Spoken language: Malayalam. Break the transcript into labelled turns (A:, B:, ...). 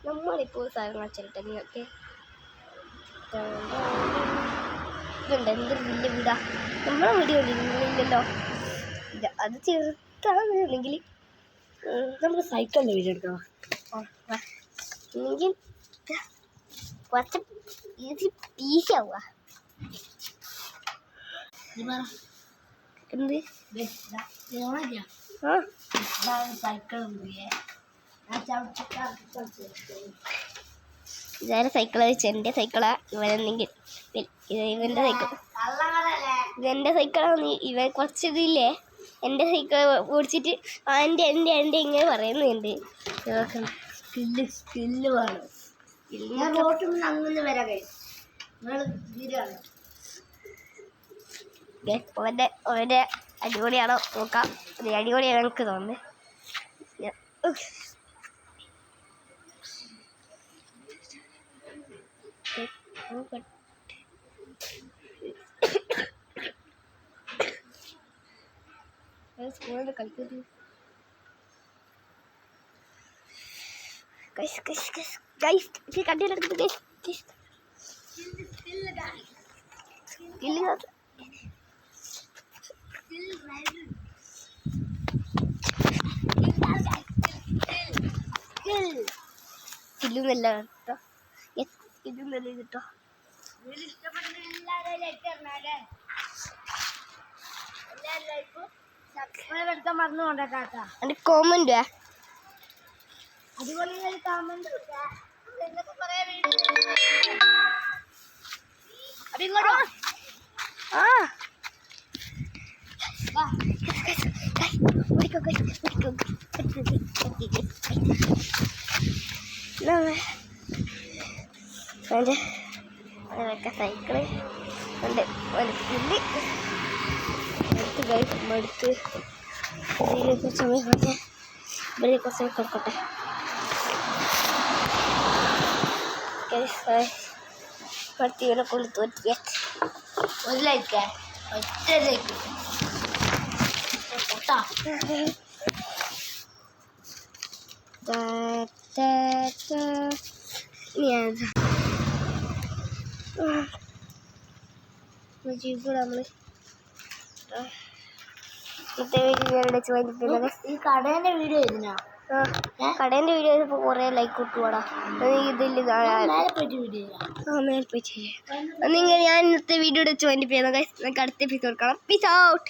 A: നമ്മളിപ്പോൾ സാധനം വെച്ചിട്ട് നിങ്ങൾക്ക് ഇതുണ്ട് എന്തൊരു വലിയ വീടാ നമ്മളെ വീഡിയോ നിങ്ങളില്ലല്ലോ അത് ചെറുതാണെന്നുണ്ടെങ്കിൽ
B: നമുക്ക് സൈക്കിളിൻ്റെ വീഡിയോ എടുക്കാം
A: എങ്കിൽ കുറച്ച് ഈസി ആവുക എന്ത്
B: സൈക്കിൾ
A: ഇതാരെ സൈക്കിള് എൻ്റെ സൈക്കിളാ ഇവനെന്തെങ്കിൽ ഇവൻ്റെ സൈക്കിൾ ഇതെൻ്റെ സൈക്കിളാണ് ഇവൻ കുറച്ച് ഇതില്ലേ എൻ്റെ സൈക്കിൾ ഓടിച്ചിട്ട് എൻ്റെ ഇങ്ങനെ പറയുന്നുണ്ട്
B: സ്കില്ല് വേണം ഞാൻ റോട്ടിൽ നിന്ന് അങ്ങനെ വരാം
A: അവൻ്റെ അടിപൊളിയാണോ നോക്കാം അടിപൊളിയാണ് എനിക്ക് തോന്നുന്നത് സ്കൂളിൽ കളിക്കുന്നത് കണ്ടിട്ട് ഇല്ലല്ല കേട്ടോ ഇതൊന്നല്ല കേട്ടോ
B: മറന്നു കൊണ്ടേക്കാട്ടാ
A: എൻ്റെ കോമൻ്റ്
B: അതുപോലെ കമന്റ്
A: സൈക്കിള് ഉണ്ട് വലിയ എടുത്ത് സമയം കുറച്ച് ഇവിടെ കുറച്ച് കൊടുക്കട്ടെ ഇവനെ കൊണ്ട് തോറ്റിയ
B: ഒരു ലൈക്ക് ഒറ്റ ലൈക്ക്
A: നമ്മള്
B: ഈ കടേന്റെ വീഡിയോ ഇരുന്നാ
A: കടേൻ്റെ വീഡിയോ ഇപ്പോൾ കുറേ ലൈക്ക് കിട്ടുവാടാ ഇതിൽ മേലെ പോയി ചെയ്യാം നിങ്ങൾ ഞാൻ ഇന്നത്തെ വീഡിയോയുടെ 20 പേര് നമുക്ക് അടുത്ത എപ്പിസോഡ് കാണാം പീസ് ഔട്ട്